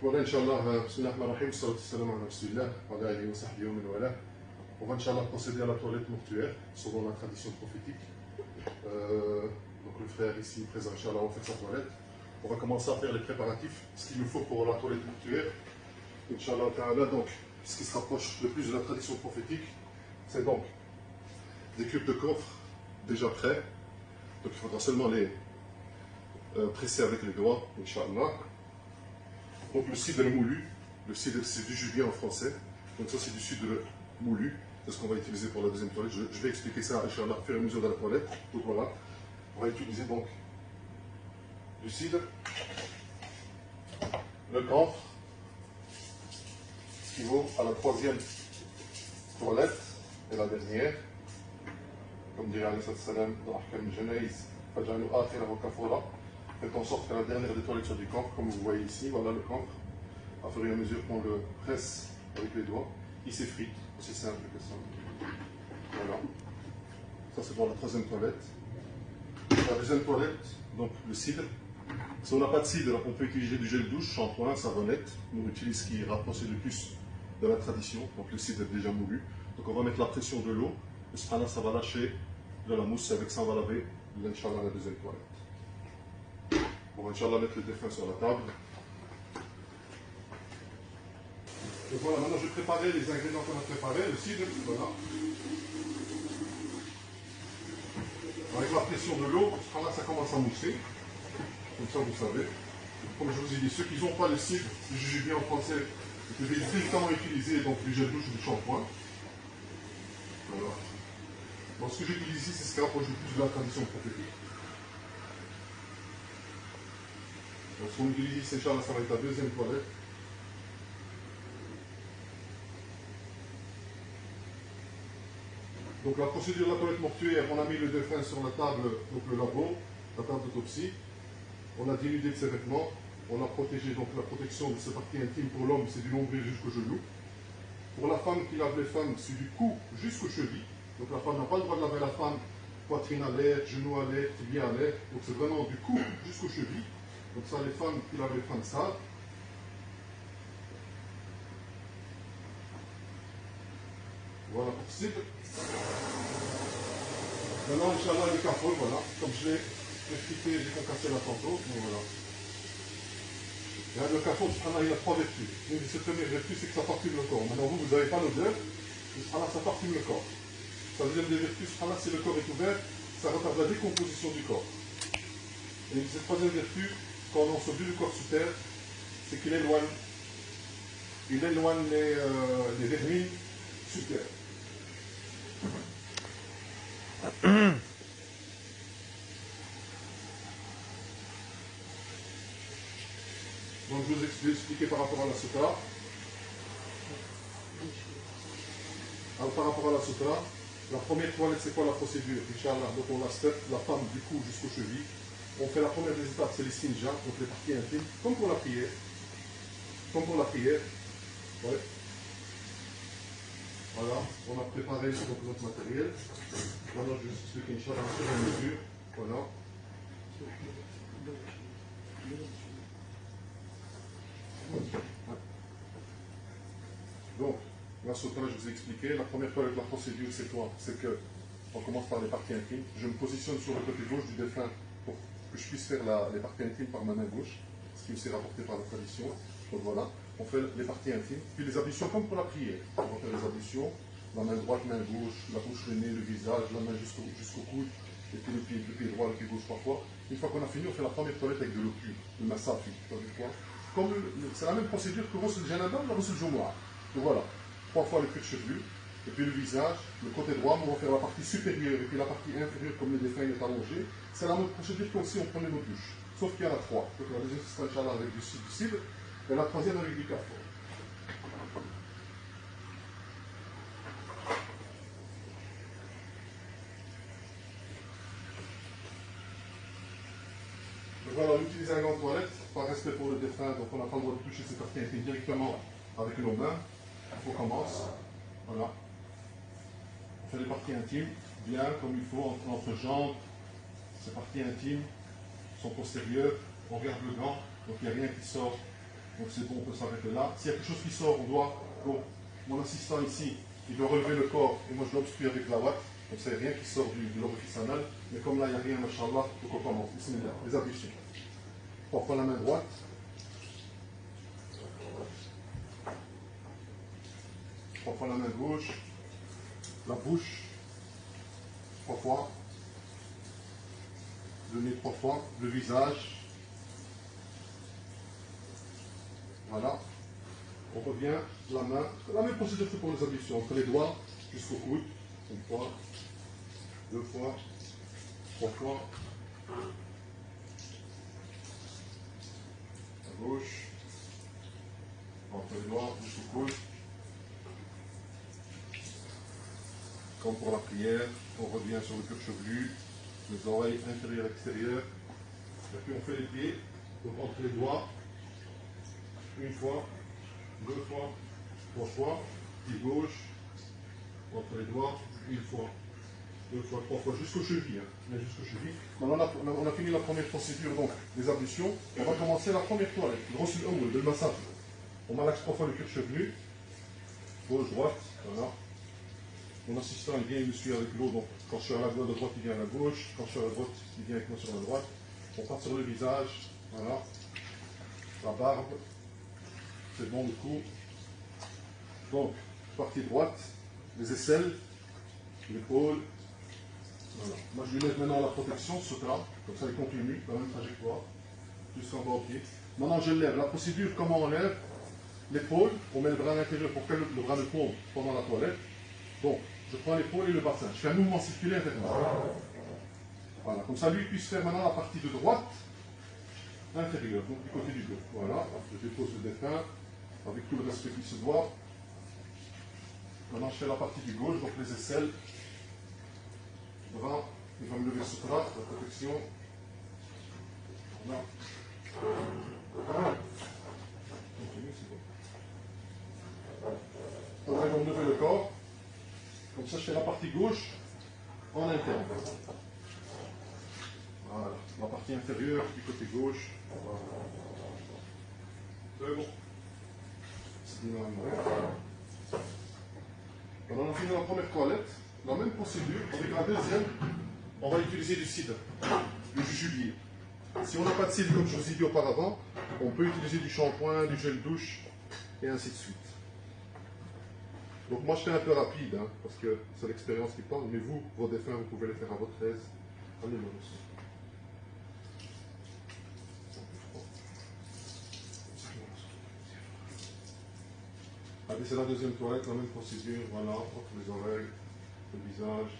Voilà, Inch'Allah, bismillahirrahmanirrahim, salatu salam ala rasulillah, wa ala alihi wa sahbihi wa man wala. On va Inch'Allah procéder à la toilette mortuaire, selon la tradition prophétique. Donc le frère ici présent, Inch'Allah, va faire sa toilette. On va commencer à faire les préparatifs, ce qu'il nous faut pour la toilette mortuaire. Inch'Allah ta'ala, donc, ce qui se rapproche le plus de la tradition prophétique, c'est donc des cubes de coffre déjà prêts. Donc il faudra seulement les presser avec les doigts, Inch'Allah. Donc le cidre moulu, le cidre c'est du jubier en français, donc ça c'est du cidre moulu, c'est ce qu'on va utiliser pour la deuxième toilette. Je vais expliquer ça, Inch'Allah, au fur et à mesure de la toilette. Donc voilà, on va utiliser donc du cidre, le camphre, ce qui vaut à la troisième toilette et la dernière. Comme dirait Alayhi Salam dans Ahkam al-Janaïz, Faj'alu akhirahu kafura. Faites en sorte que la dernière des toilettes soit du camphre, comme vous voyez ici, voilà le camphre. À fur et à mesure qu'on le presse avec les doigts, il s'effrite, aussi simple que ça. Voilà. Ça c'est pour la troisième toilette. La deuxième toilette, donc le cidre. Si on n'a pas de cidre, on peut utiliser du gel douche, shampoing, savonnette. On utilise ce qui est rapproché le plus de la tradition, donc le cidre est déjà moulu. Donc on va mettre la pression de l'eau, le subhanallah, ça va lâcher de la mousse, et avec ça on va laver, Inch'Allah, la deuxième toilette. On va Inch'Allah mettre le défunt sur la table. Et voilà, maintenant je vais préparer les ingrédients qu'on a préparés, le cidre, voilà. Avec la pression de l'eau, ça commence à mousser. Comme ça vous savez. Comme je vous ai dit, ceux qui n'ont pas le cidre, le jujube en français, vous devez directement utiliser donc, du gel douche ou du shampoing. Voilà. Donc ce que j'utilise ici, c'est ce qui rapproche le plus de la tradition prophétique. Donc ce qu'on utilise ici, Inch'Allah, ça va être la deuxième toilette. Donc la procédure de la toilette mortuaire, on a mis le défunt sur la table, donc le labo, la table d'autopsie. On a dénudé de ses vêtements. On a protégé, donc la protection de ses parties intimes pour l'homme, c'est du nombril jusqu'au genou. Pour la femme qui lave les femmes, c'est du cou jusqu'aux chevilles. Donc la femme n'a pas le droit de laver la femme, poitrine à l'air, genou à l'air, tibia à l'air. Donc c'est vraiment du cou jusqu'aux chevilles. Donc ça, les femmes qui lavent les femmes savent. Voilà pour ce cidre. Maintenant, Inch'Allah, les capots, voilà. Comme je l'ai expliqué, j'ai concassé la tantôt. Donc voilà. Et le capot, il a trois vertus. Une de ses premières vertus, c'est que ça parfume le corps. Maintenant, vous n'avez pas l'odeur, ça parfume le corps. Sa deuxième des vertus, si le corps est ouvert, ça retarde la décomposition du corps. Et cette troisième vertu, quand on lance du corps sous terre, c'est qu'il éloigne les vermines sous terre. Donc je vous ai expliqué par rapport à la sutra. Alors par rapport à la sutra, la première toilette, c'est quoi la procédure? Inch'Allah, donc on la step, la femme du cou jusqu'aux chevilles. On fait la première des étapes, c'est les stinja, donc les parties intimes, comme pour la prière. Comme pour la prière. Ouais. Voilà, on a préparé donc, notre matériel. Maintenant, je vous explique Inch'Allah en fur et à mesure. Voilà. Donc, la sutra, je vous ai expliqué. La première toilette, la procédure, c'est quoi? C'est que on commence par les parties intimes. Je me positionne sur le côté gauche du défunt pour que je puisse faire les parties intimes par ma main gauche, ce qui me s'est rapporté par la tradition. Donc voilà, on fait les parties intimes. Puis les ablutions comme pour la prière. On va faire les ablutions, la main droite, main gauche, la bouche, le nez, le visage, la main jusqu'au coude, et puis le pied droit, le pied gauche parfois. Une fois qu'on a fini, on fait la première toilette avec de l'eau pure, le massafi. C'est la même procédure que Ghusl Janaba ou la Ghusl Jumu'ah. Donc voilà, 3 fois le cuir chevelu, et puis le visage, le côté droit, on va faire la partie supérieure, et puis la partie inférieure, comme le défunt est allongé. C'est la même procédure comme si on prenait nos douches. Sauf qu'il y en a 3. Donc la deuxième, c'est Inch'Allah avec du cidre, et la troisième avec du café. Donc voilà, on utilise un gant de toilette, par respect pour le défunt, donc on n'a pas le droit de toucher cette partie intimes directement avec nos mains. On commence. Voilà. On fait les parties intimes, bien comme il faut, entre jambes, ces parties intimes sont postérieures, on regarde le gant, donc il n'y a rien qui sort Donc c'est bon, on peut s'arrêter là. S'il y a quelque chose qui sort, on doit, bon, mon assistant ici, il doit relever le corps et moi je dois obstruer avec la ouate. Donc c'est rien qui sort de l'orifice anal. Mais comme là il n'y a rien, machallah, donc on commence. Bismillah, les ablutions. On prend la main droite. On prend la main gauche. La bouche. 3 fois. Le nez 3 fois. Le visage. Voilà. On revient, la main, la même procédure que pour les ablutions, entre les doigts jusqu'au coude. 1 fois, 2 fois, 3 fois. À gauche. Entre les doigts jusqu'au coude. Comme pour la prière, on revient sur le cuir chevelu, les oreilles intérieures et extérieures. Et puis on fait les pieds, donc entre les doigts, 1 fois, 2 fois, 3 fois, pied gauche, entre les doigts, 1 fois, 2 fois, 3 fois, jusqu'aux chevilles. Jusqu'aux chevilles. Maintenant on a fini la première procédure, donc les ablutions. On va commencer la première toilette, le massage. On malaxe 3 fois le cuir chevelu, gauche, droite, voilà. Mon assistant il vient, il me suit avec l'eau, donc quand je suis à la droite, il vient à la gauche, quand je suis à la droite, il vient avec moi sur la droite. On part sur le visage, voilà, la barbe, c'est bon le coup. Donc, partie droite, les aisselles, l'épaule, voilà. Moi je lui mets maintenant la protection, ce là, comme ça il continue, la même trajectoire, jusqu'en bas au pied. Maintenant je lève, la procédure, comment on lève l'épaule, on met le bras à l'intérieur pour que le bras ne tombe pendant la toilette. Donc, je prends l'épaule et le bassin. Je fais un mouvement circulaire intérieur. Voilà, comme ça, lui puisse faire maintenant la partie de droite inférieure, donc du côté du dos. Voilà, je dépose le défunt avec tout le respect qui se doit. Maintenant, je fais la partie du gauche, donc les aisselles, bras, il va me lever ce bras, la protection. Voilà. Continue, c'est bon. Après, il va me lever le corps. Comme ça, je fais la partie gauche en interne. Voilà, la partie inférieure du côté gauche. Voilà. C'est bon. C'est bien. Maintenant, on a fini la première toilette. La même procédure. Avec la deuxième, on va utiliser du cidre, du jujubier. Si on n'a pas de cidre, comme je vous ai dit auparavant, on peut utiliser du shampoing, du gel douche, et ainsi de suite. Donc moi je fais un peu rapide, hein, parce que c'est l'expérience qui parle, mais vous, vos défunts, vous pouvez les faire à votre aise. Allez, moi aussi. Allez, c'est la deuxième toilette, la même procédure, voilà, entre les oreilles, le visage.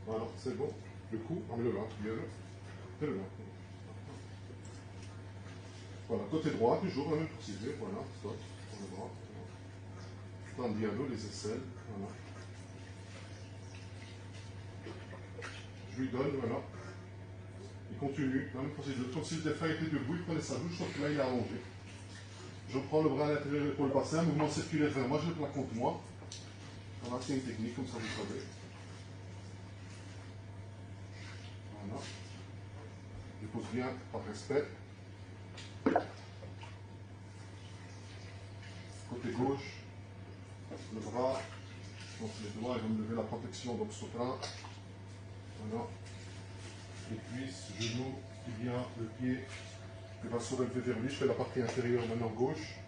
Voilà, c'est bon. Le cou, emmène-le là, bien là. Fais-le là. Voilà, côté droit, toujours la même procédure, voilà, stop, on le bras. Tendez à l'eau, les aisselles, voilà. Je lui donne, voilà. Il continue, la même procédure. Comme si le défunt était debout, il prenait sa douche, sauf que là il est allongé. Je prends le bras à l'intérieur pour le bassin, mouvement circulaire vers moi, je le plaque contre moi. Voilà, c'est une technique, comme ça vous savez. Voilà. Je pose bien, par respect. Côté gauche, le bras, donc les doigts, ils vont me lever la protection, donc sopra. Voilà. Les cuisses, genoux, tibia, le pied. Il va se relever vers lui, je fais la partie inférieure maintenant gauche.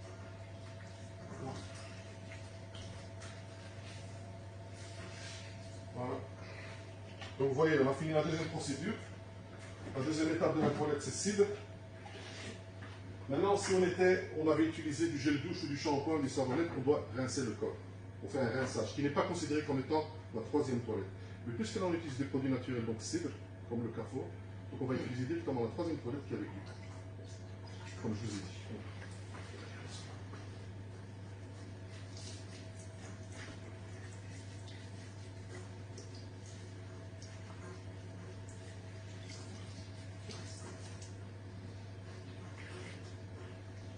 Voilà. Donc vous voyez, on a fini la deuxième procédure. La deuxième étape de la toilette, c'est cidre. Maintenant, si on avait utilisé du gel douche ou du shampoing ou du savonnette, on doit rincer le corps. On fait un rinçage, qui n'est pas considéré comme étant la troisième toilette. Mais puisque là on utilise des produits naturels, donc cidre, comme le café, donc on va utiliser directement la troisième toilette qui est avec lui. Comme je vous ai dit.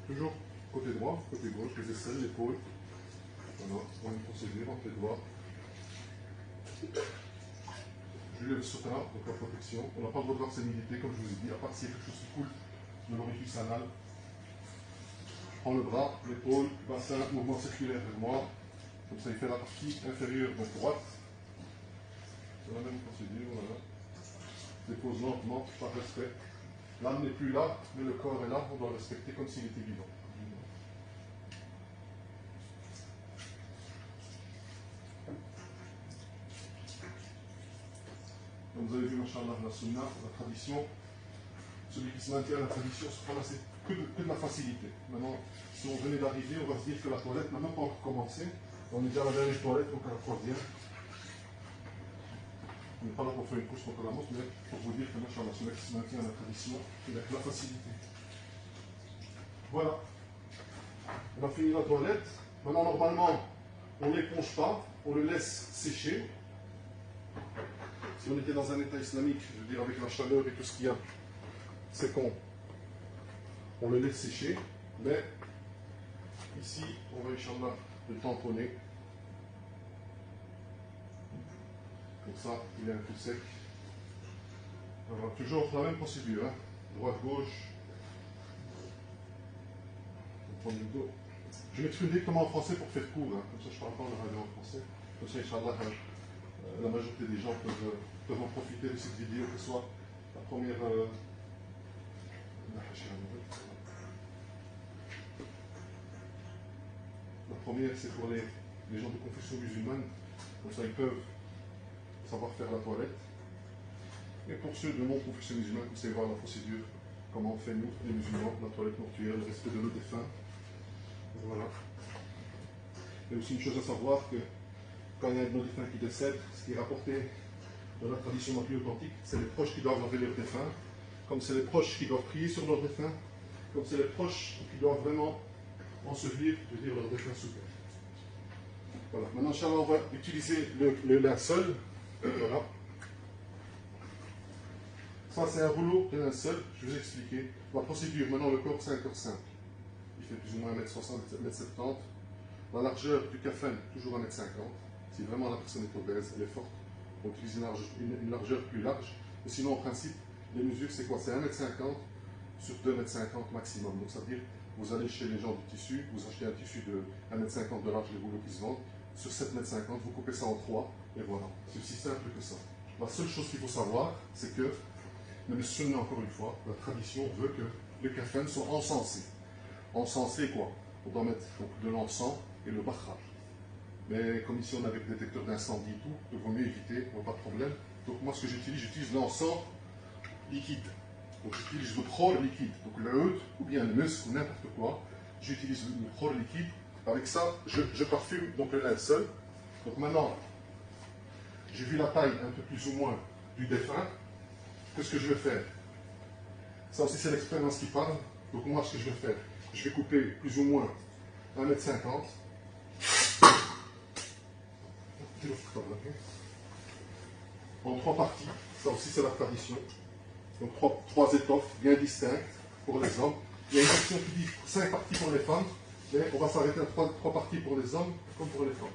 Toujours côté droit, côté gauche, les aisselles, l'épaule. Voilà, on a une procédure entre les doigts. je lui lève ce là, donc la protection. On n'a pas le droit de voir ses nudité, comme je vous ai dit, à part s'il y a quelque chose qui coule de l'orifice anal. Je prends le bras, l'épaule, bassin, mouvement circulaire vers moi. Comme ça, il fait la partie inférieure de droite. C'est la même procédure, voilà. Dépose lentement, par respect. L'âme n'est plus là, mais le corps est là, on doit le respecter comme s'il était vivant. Comme vous avez vu, machallah, la sunna, la tradition, celui qui se maintient à la tradition, c'est que de la facilité. Maintenant, si on venait d'arriver, on va se dire que la toilette n'a même pas encore commencé. On est déjà à la dernière toilette, donc à la troisième. On n'est pas là pour faire une course contre la montre, mais pour vous dire que machallah, celui qui se maintient à la tradition, il a que la facilité. Voilà. On a fini la toilette. Maintenant, normalement, on ne l'éponge pas, on le laisse sécher. Si on était dans un état islamique, je veux dire avec la chaleur et tout ce qu'il y a, c'est qu'on le laisse sécher. Mais ici, on va, Inch'Allah, le tamponner. Comme ça, il est un peu sec. Alors, toujours la même procédure, hein. Droite-gauche. On prend le dos. Je vais m'exprimer directement en français pour faire court, hein. Comme ça je parle pas en arabe en français. Comme ça, Inch'Allah, la majorité des gens peuvent en profiter de cette vidéo, que ce soit la première. La première, c'est pour les gens de confession musulmane, comme ça ils peuvent savoir faire la toilette. Et pour ceux de non-confession musulmane, vous savez voir la procédure, comment on fait nous, les musulmans, la toilette mortuaire, le respect de nos défunts. Voilà. Il y a aussi une chose à savoir que quand il y a un de nos défunts qui décède, ce qui est rapporté dans la tradition la plus authentique, c'est les proches qui doivent laver leurs défunts, comme c'est les proches qui doivent prier sur leurs défunts, comme c'est les proches qui doivent vraiment ensevelir, je veux dire, leurs défunts sous terre. Voilà. Maintenant, Inch'Allah, on va utiliser le linceul. Voilà. Ça, c'est un rouleau de linceul. Je vais vous expliquer. La procédure, maintenant, le corps, c'est un corps simple. Il fait plus ou moins 1m60, 1m70. La largeur du café, toujours 1m50. Si vraiment la personne est obèse, elle est forte, on utilise une largeur plus large. Mais sinon, en principe, les mesures, c'est quoi? C'est 1m50 sur 2m50 maximum. Donc, ça veut dire, vous allez chez les gens du tissu, vous achetez un tissu de 1m50 de large, les rouleaux qui se vendent. Sur 7m50, vous coupez ça en 3, et voilà. C'est aussi simple que ça. La seule chose qu'il faut savoir, c'est que, mais le sunna, encore une fois, la tradition veut que les kafans soient encensés. Encensés quoi? On doit mettre donc, de l'encens et le bakhar. Mais comme ici on a avec des détecteurs d'incendie et tout, il vaut mieux éviter, pas de problème. Donc moi ce que j'utilise l'encens liquide. Donc j'utilise le khor liquide. Donc le oud ou bien le musk ou n'importe quoi. J'utilise le khor liquide. Avec ça, je parfume donc le linceul. Donc maintenant, j'ai vu la taille un peu plus ou moins du défunt. Qu'est-ce que je vais faire? Ça aussi c'est l'expérience qui parle. Donc moi ce que je vais faire, je vais couper plus ou moins 1m50. En 3 parties. Ça aussi c'est la tradition. Donc 3 étoffes bien distinctes pour les hommes. Il y a une version qui dit 5 parties pour les femmes. Mais on va s'arrêter à 3 parties pour les hommes comme pour les femmes.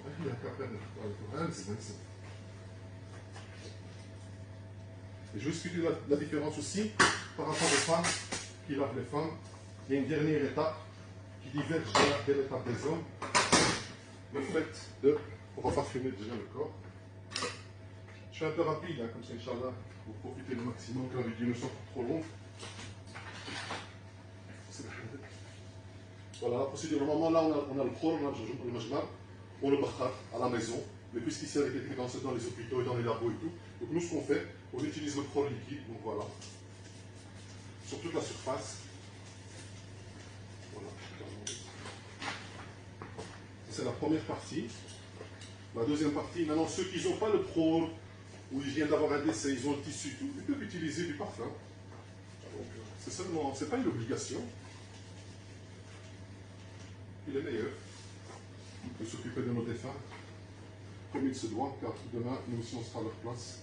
Et je vais expliquer la différence aussi par rapport aux femmes qui lavent les femmes. Il y a une dernière étape qui diverge de l'étape des hommes. Le fait de... On va parfumer déjà le corps. Je fais un peu rapide, hein, comme ça, Inch'Allah, pour profiter le maximum, que la vidéo ne soit pas trop longue. Voilà la procédure. Normalement, là, on a le khor, on a le majmar, on le bakhar à la maison. Mais puisqu'ici, avec les techniques dans les hôpitaux et dans les labos et tout, donc nous, ce qu'on fait, on utilise le khor liquide, donc voilà, sur toute la surface. Voilà. C'est la première partie. La deuxième partie, maintenant, ceux qui n'ont pas le khor, ou ils viennent d'avoir un décès, ils ont le tissu, tout, ils peuvent utiliser du parfum. C'est seulement, c'est pas une obligation. Il est meilleur de s'occuper de nos défunts comme il se doit, car demain, nous aussi, on sera à leur place.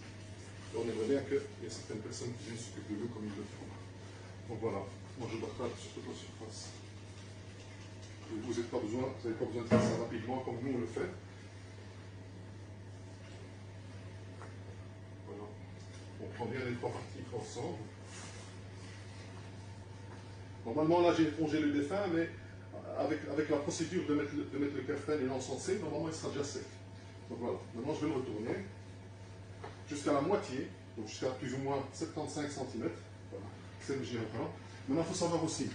Et on aimerait bien qu'il y ait certaines personnes qui viennent s'occuper de nous comme ils le font. Donc voilà, moi je partage sur toute la surface. Vous n'avez pas besoin de faire ça rapidement comme nous on le fait. Voilà, prends bien les trois parties ensemble. Normalement, là, j'ai épongé le défunt, mais avec la procédure de mettre le kaftan et l'encenser, normalement, il sera déjà sec. Donc voilà, maintenant, je vais le retourner jusqu'à la moitié, donc jusqu'à plus ou moins 75 cm. Voilà, c'est le général. Maintenant, il faut savoir aussi,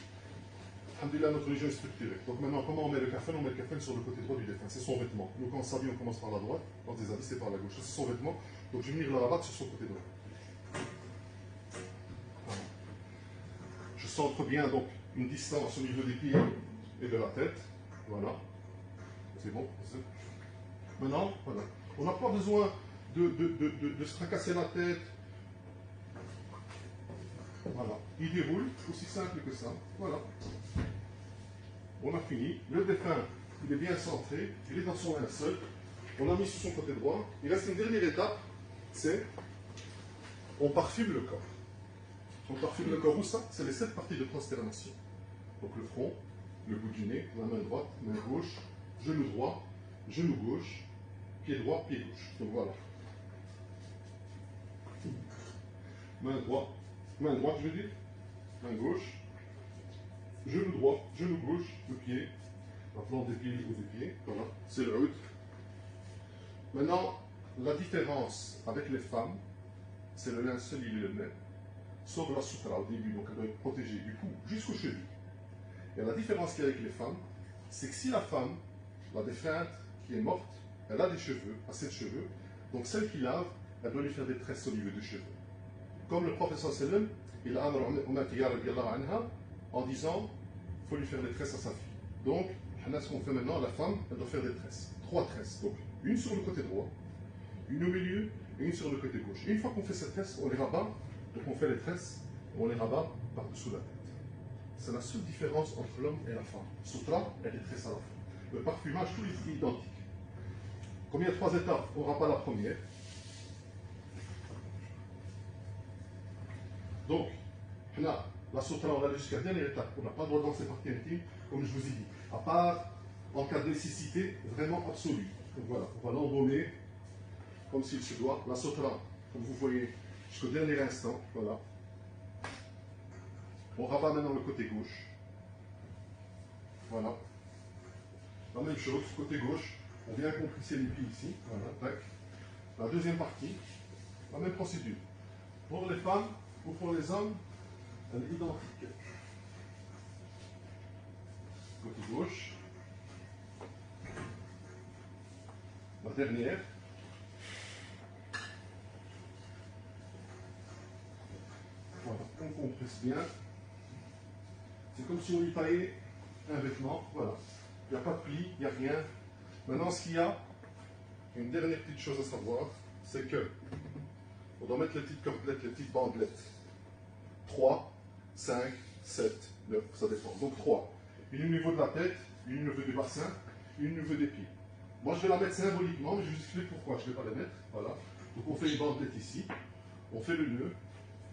alhamdoulilah, notre religion est structurée. Donc maintenant, comment on met le kaftan? On met le kaftan sur le côté droit du défunt. C'est son vêtement. Nous, quand on s'habille, on commence par la droite. Quand on déshabille, c'est par la gauche. C'est son vêtement. Donc je vais venir le rabattre sur son côté droit. Voilà. Je centre bien donc une distance au niveau des pieds et de la tête. Voilà. C'est bon. Maintenant, voilà. On n'a pas besoin de se tracasser la tête. Voilà. Il déroule, aussi simple que ça. Voilà. On a fini. Le défunt, il est bien centré. Il est dans son linceul. On a mis sur son côté droit. Il reste une dernière étape, c'est on parfume le corps. On parfume le corps où ça? C'est les 7 parties de prosternation. Donc le front, le bout du nez, la main droite, main gauche, genou droit, genou gauche, pied droit, pied gauche. Donc voilà. Main droite je veux dire, main gauche, genou droit, genou gauche, le pied, la plante des pieds, le niveau des pieds, voilà, c'est le haut. Maintenant, la différence avec les femmes, c'est le linceul, il est le même, sauf la sutra au début, donc elle doit être protégée du cou jusqu'aux chevilles. Et la différence qu'il y a avec les femmes, c'est que si la femme, la défunte qui est morte, elle a des cheveux, assez de cheveux, donc celle qui lave, elle doit lui faire des tresses au niveau des cheveux. Comme le professeur sallam, il a en disant, il faut lui faire des tresses à sa fille. Donc, ce qu'on fait maintenant, la femme, elle doit faire des tresses. 3 tresses. Donc, une sur le côté droit, une au milieu et une sur le côté gauche. Et une fois qu'on fait ces tresses, on les rabat. Donc, on fait les tresses et on les rabat par-dessous la tête. C'est la seule différence entre l'homme et la femme. Sutra et les tresses à la fin. Le parfumage, tout est identique. Comme il y a 3 étapes, on rabat la première. Donc, là, la sutra, on a jusqu'à la dernière étape. On n'a pas le droit dans ces parties intimes, comme je vous ai dit. À part en cas de nécessité vraiment absolue. Donc voilà, on va l'embaumer comme s'il se doit. La sutra, comme vous voyez, jusqu'au dernier instant. Voilà. On rabat maintenant le côté gauche. Voilà. La même chose, côté gauche, on vient compresser les pieds ici. Voilà, tac. La deuxième partie, la même procédure. Pour les femmes ou pour les hommes, elle est identique. Côté gauche. La dernière. Voilà, on compresse bien. C'est comme si on lui taillait un vêtement. Voilà. Il n'y a pas de pli, il n'y a rien. Maintenant, ce qu'il y a, une dernière petite chose à savoir, c'est que on doit mettre les petites cordelettes, les petites bandelettes. 3, 5, 7, 9, ça dépend. Donc 3. Une au niveau de la tête, une au niveau du bassin, une au niveau des pieds. Moi, je vais la mettre symboliquement, mais je vous explique pourquoi je ne vais pas la mettre. Voilà. Donc on fait une bandelette ici, on fait le nœud,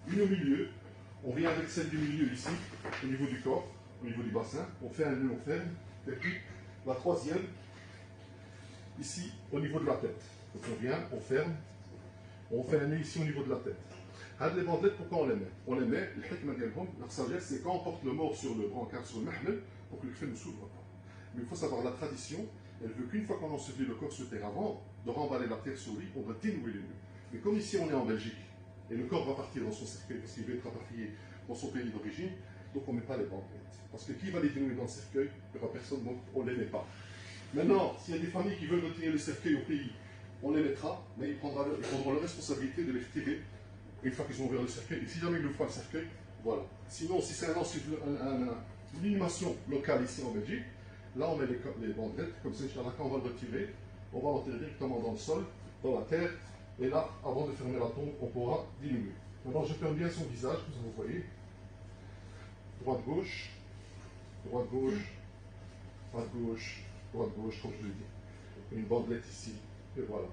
une au milieu, on vient avec celle du milieu ici, au niveau du corps, au niveau du bassin, on fait un nœud, on ferme, et puis la troisième, ici, au niveau de la tête. Donc on vient, on ferme, on fait un nœud ici au niveau de la tête. Les bandelettes, pourquoi on les met? On les met, leur sagesse, c'est quand on porte le mort sur le brancard, sur le mahmel, pour que le fait ne s'ouvre pas. Mais il faut savoir, la tradition, elle veut qu'une fois qu'on a enseveli le corps sur terre, avant de remballer la terre sur lui, on doit dénouer les nœuds. Mais comme ici on est en Belgique, et le corps va partir dans son cercueil, parce qu'il veut être rapatrié dans son pays d'origine, donc on ne met pas les bandelettes. Parce que qui va les dénouer dans le cercueil? Il n'y aura personne, donc on ne les met pas. Maintenant, s'il y a des familles qui veulent retirer le cercueil au pays, on les mettra, mais ils prendront la responsabilité de les retirer une fois qu'ils ont ouvert le cercueil. Et si jamais ils ouvrent le cercueil, voilà. Sinon, si c'est une inhumation locale ici en Belgique, là on met les bandelettes, comme ça, quand on va le retirer, on va l'enterrer directement dans le sol, dans la terre, et là, avant de fermer la tombe, on pourra diminuer. Maintenant, je ferme bien son visage, comme vous voyez. Droite-gauche, droite-gauche, droite-gauche, droite-gauche, comme je l'ai dit. Une bandelette ici, et voilà.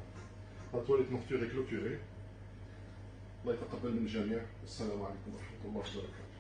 La toilette mortuaire est clôturée. الله يتقبل من الجميع. السلام عليكم ورحمة الله وبركاته.